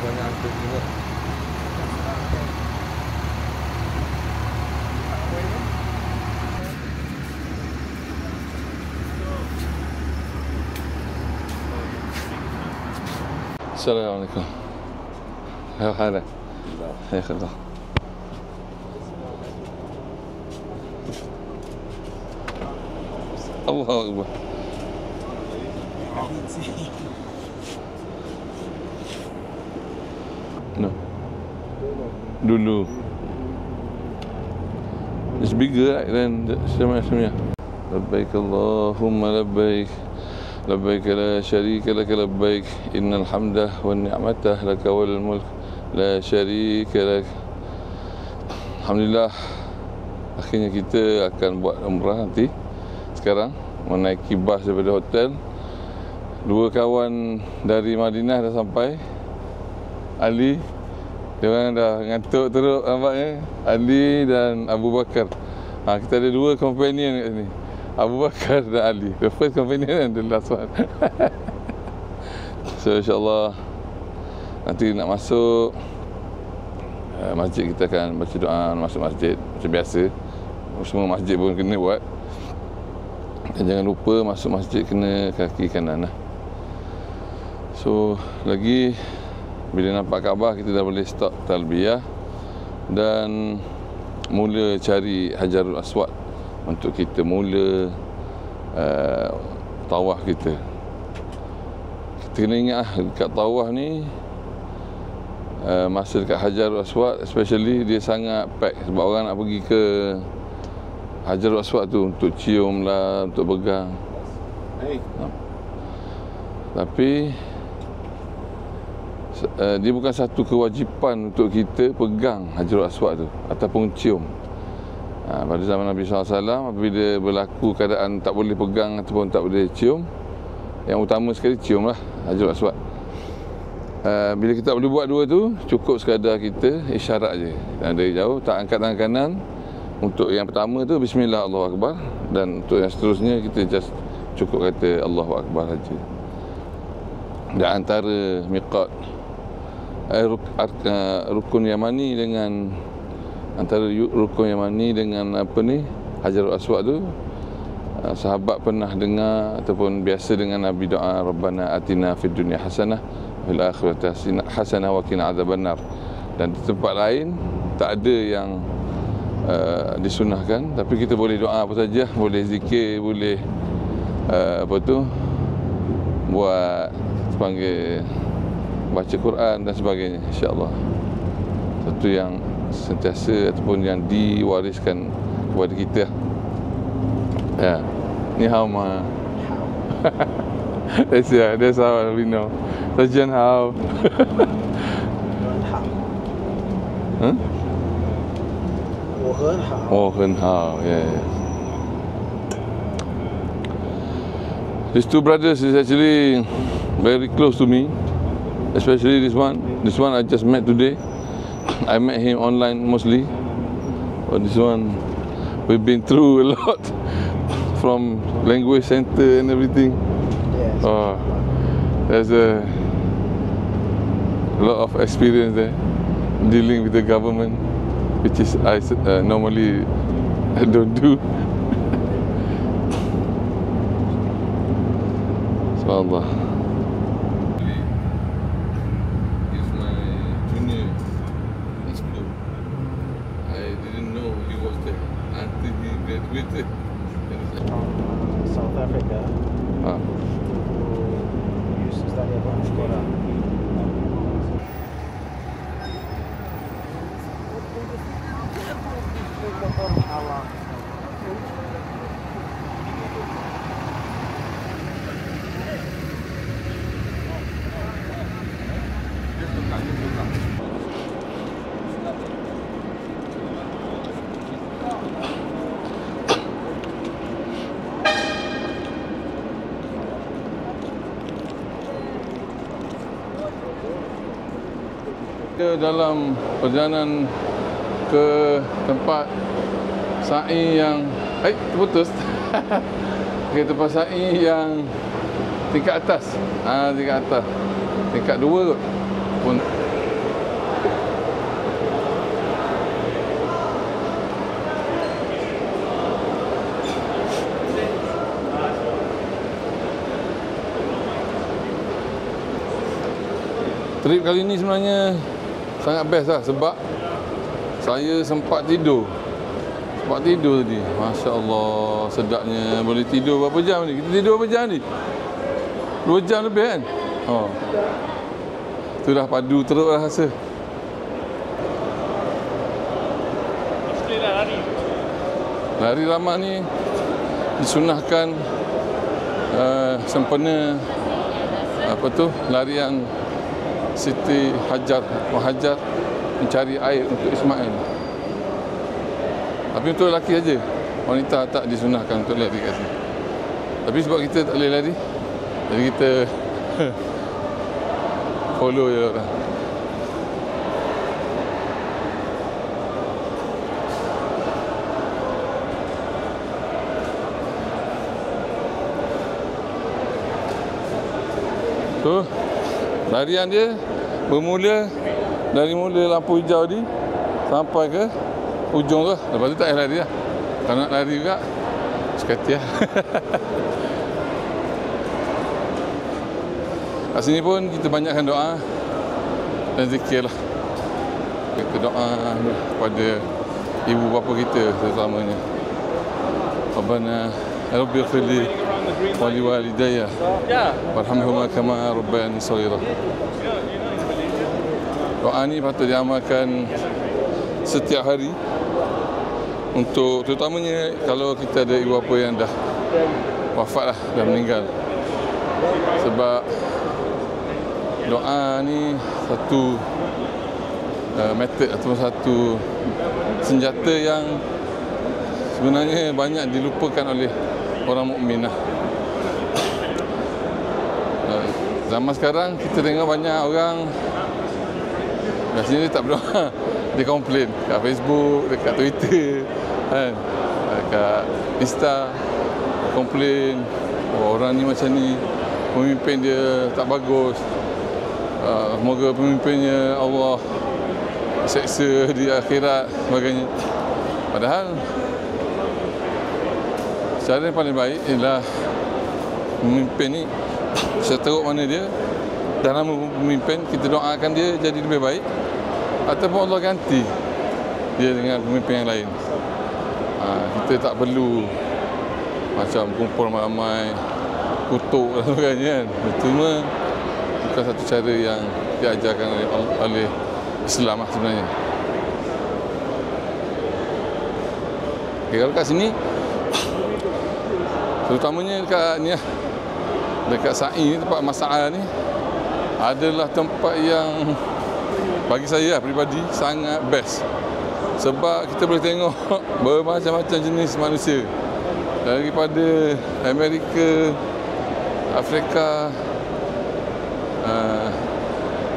banyak angkut juga. Assalamualaikum. How are you? Alhamdulillah. Allahu Akbar. No. Dulu. It's bigger than semuanya. Labbaik Allahumma labbaik. Labbaik la syarika lak labbaik. Innal hamda wan ni'mata laka wal mulk la syarika lak. Alhamdulillah. Akhirnya kita akan buat umrah nanti. Sekarang menaiki bas daripada hotel. Dua kawan dari Madinah dah sampai. Ali, dia orang dah ngantuk teruk nampaknya. Ali dan Abu Bakar. Kita ada dua companion kat sini. Abu Bakar dan Ali. The first companion and the last one. So insyaAllah nanti nak masuk masjid, kita akan baca doa masuk masjid macam biasa. Semua masjid pun kena buat. Dan jangan lupa masuk masjid kena kaki kanan lah. So lagi bila nampak Kaabah kita dah boleh stop talbiyah dan mula cari Hajarul Aswad untuk kita mula tawaf kita. Kita kena ingat dekat tawaf ni masa dekat Hajarul Aswad especially dia sangat pack sebab orang nak pergi ke Hajarul Aswad tu untuk cium lah, untuk pegang. Tapi dia bukan satu kewajipan untuk kita pegang Hajarul Aswad tu ataupun cium. Pada zaman Nabi SAW, apabila berlaku keadaan tak boleh pegang ataupun tak boleh cium, yang utama sekali cium lah Hajarul Aswad. Bila kita tak boleh buat dua tu, cukup sekadar kita isyarat je. Dan dari jauh, tak angkat tangan kanan. Untuk yang pertama tu, Bismillah, Allahu Akbar. Dan untuk yang seterusnya, kita just cukup kata Allahu Akbar saja. Dan antara miqat rukun Yamani dengan antara rukun Yamani dengan apa ni Hajarul Aswad tu, sahabat pernah dengar ataupun biasa dengan Nabi doa Rabbana atina fid dunya hasanah fil akhirati hasanah wa qina adzabannar. Dan di tempat lain tak ada yang disunahkan, tapi kita boleh doa apa saja, boleh zikir, boleh apa tu buat panggil baca Quran dan sebagainya, insya-Allah. Satu yang sentiasa ataupun yang diwariskan kepada kita. Ya. Ni hao ma. That's how we know. Sajian hao. Huh? 我很好. Yeah. These two brothers is actually very close to me, especially this one. This one I just met today. I met him online mostly. But this one, we've been through a lot from language center and everything. Yes. There's a lot of experience there dealing with the government, which is I normally don't do. Subhanallah. He's my junior in school. I didn't know he was there until he graduated. South Africa. Used to study at sekolah. Dalam perjalanan ke tempat sa'i yang terputus ke tempat sa'i yang tingkat atas, tingkat atas, tingkat 2 kot pun Trip kali ni sebenarnya sangat best lah sebab saya sempat tidur. Tadi. Masya Allah, sedapnya. Boleh tidur berapa jam ni? Kita tidur berapa jam ni? 2 jam lebih kan? Oh. Tu dah padu teruk lah rasa. Lari lama ni disunahkan sempena larian Siti Hajar mencari air untuk Ismail. Tapi untuk lelaki saja, wanita tak disunahkan untuk lari kat sini. Tapi sebab kita tak boleh lari, jadi kita follow je orang. Tu larian dia bermula dari mula lampu hijau ni sampai ke ujung tu. Lepas tu tak payah lari lah. Kalau nak lari juga sekati lah. Kat sini pun kita banyakkan doa dan zikir lah. Kita doa kepada ibu bapa kita terutamanya. Rabbana Rabbi ighfirli wa liwalidayya warhamhuma kama rabbayani shaghira. Doa ni patut diamalkan setiap hari untuk terutamanya kalau kita ada ibu bapa yang dah wafat lah, dah meninggal. Sebab doa ni satu metod atau satu senjata yang sebenarnya banyak dilupakan oleh orang mukmin lah. Zaman sekarang kita tengok banyak orang biasanya dia tak berdoa. Dia komplain kat Facebook, dekat Twitter kan, dekat Insta, komplain orang ni macam ni, pemimpin dia tak bagus, semoga pemimpinnya Allah seksa di akhirat sebagainya. Padahal cara yang paling baik ialah pemimpin ni seteruk mana dia, dalam pemimpin kita doakan dia jadi lebih baik, ataupun Allah ganti dia dengan pemimpin yang lain. Kita tak perlu macam kumpul ramai-ramai, kutuk dan sebagainya kan. Cuma bukan satu cara yang diajarkan oleh Islam lah sebenarnya. Okay, kalau kat sini terutamanya dekat ni lah, dekat Sa'i ni, tempat Mas'al ni adalah tempat yang bagi saya peribadi sangat best. Sebab kita boleh tengok bermacam-macam jenis manusia, daripada Amerika, Afrika,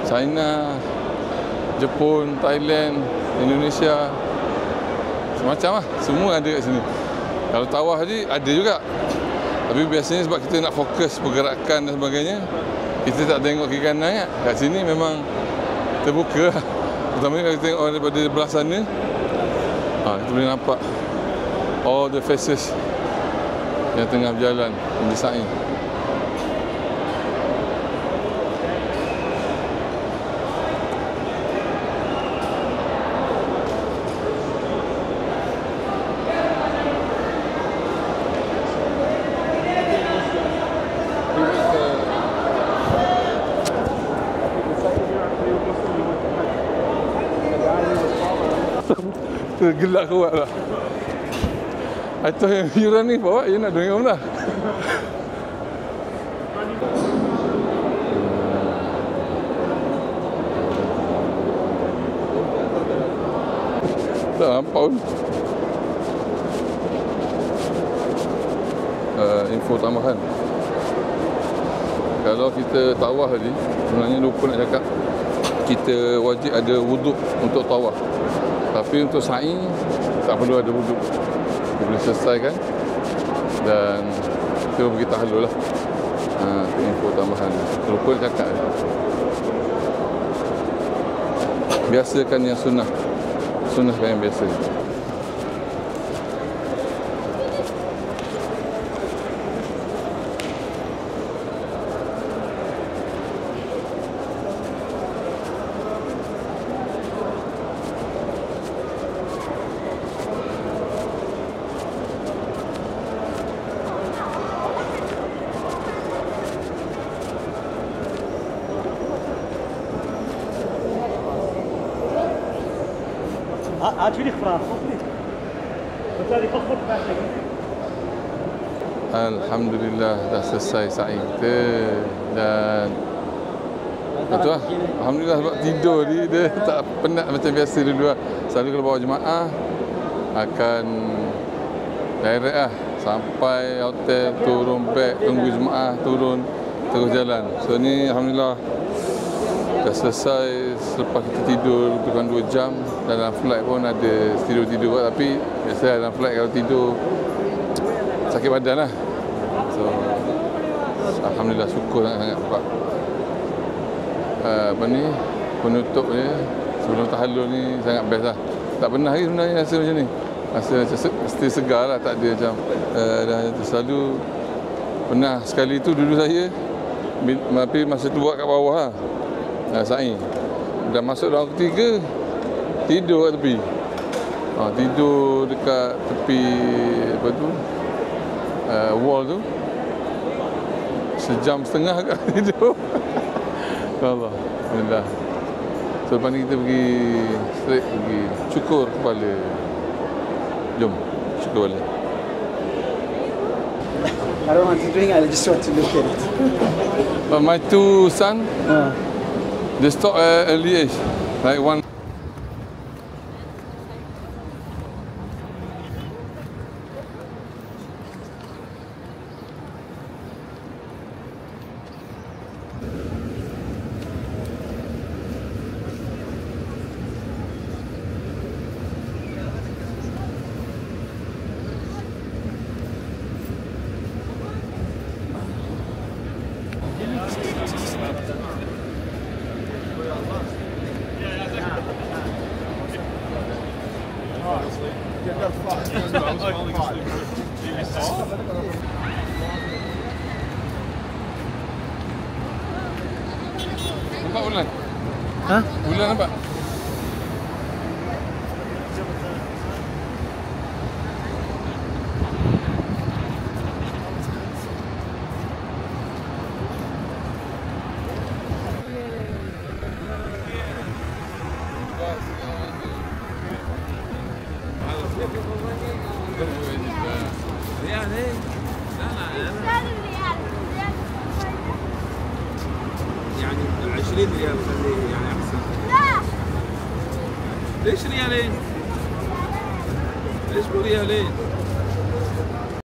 China, Jepun, Thailand, Indonesia, semacam lah, semua ada kat sini. Kalau tawaf tadi ada juga, tapi biasanya sebab kita nak fokus pergerakan dan sebagainya, kita tak tengok kiri kanan kan. Kat sini memang terbuka lah. Terutamanya kalau kita tengok daripada belah sana, kita boleh nampak all the faces yang tengah berjalan di Sa'i. Gelak kuat lah. Atau yang yuran ni bawa, you nak dengar lah. Tak nampak pun. Info tambahan. Kalau kita tawaf tadi, sebenarnya lupa nak cakap, kita wajib ada wuduk untuk tawaf. Tapi untuk sa'i tak perlu ada wuduk. Kita boleh selesaikan dan kita pergi tahlul lah. Itu info tambahan. Lupa cakap. Biasakan yang sunnah. Sunnahkan yang biasa. Actually, خفاف. Betul dikokot bahasa. Alhamdulillah dah selesai sa'i kita dan betul lah. Alhamdulillah sebab tidur ni dia tak penat macam biasa dulu lah. Selalu kalau bawa jemaah akan direct lah sampai hotel, turun beg, tunggu jemaah turun, terus jalan. So ni Alhamdulillah dah selesai selepas kita tidur lebih kurang 2 jam. Dalam flight pun ada tidur-tidur tapi biasa dalam flight kalau tidur sakit badan lah. So Alhamdulillah syukur sangat-sangat sebab apa ni penutup ni sebelum tahallul ni sangat best lah. Tak pernah lagi sebenarnya rasa macam ni. Rasa mesti segar lah, tak ada macam dah selalu pernah sekali tu dulu saya tapi masa tu buat kat bawah lah sa'i. Dah masuk dalam ketiga tidur kat tepi. Tidur dekat tepi apa tu wall tu sejam setengah kat tidur. Allah, Alhamdulillah. So lepas ni kita pergi straight pergi cukur kepala. Jom cukur balik. I don't want to drink, I just want to look at it. But my 2 sons, they stop at early age, like one. Nampak bulan? Hah? Bulan nampak? ريال ايه؟ لا يعني 20 ريال خليه يعني احسن. لا ليش ريالين؟ ليش مو ريالين؟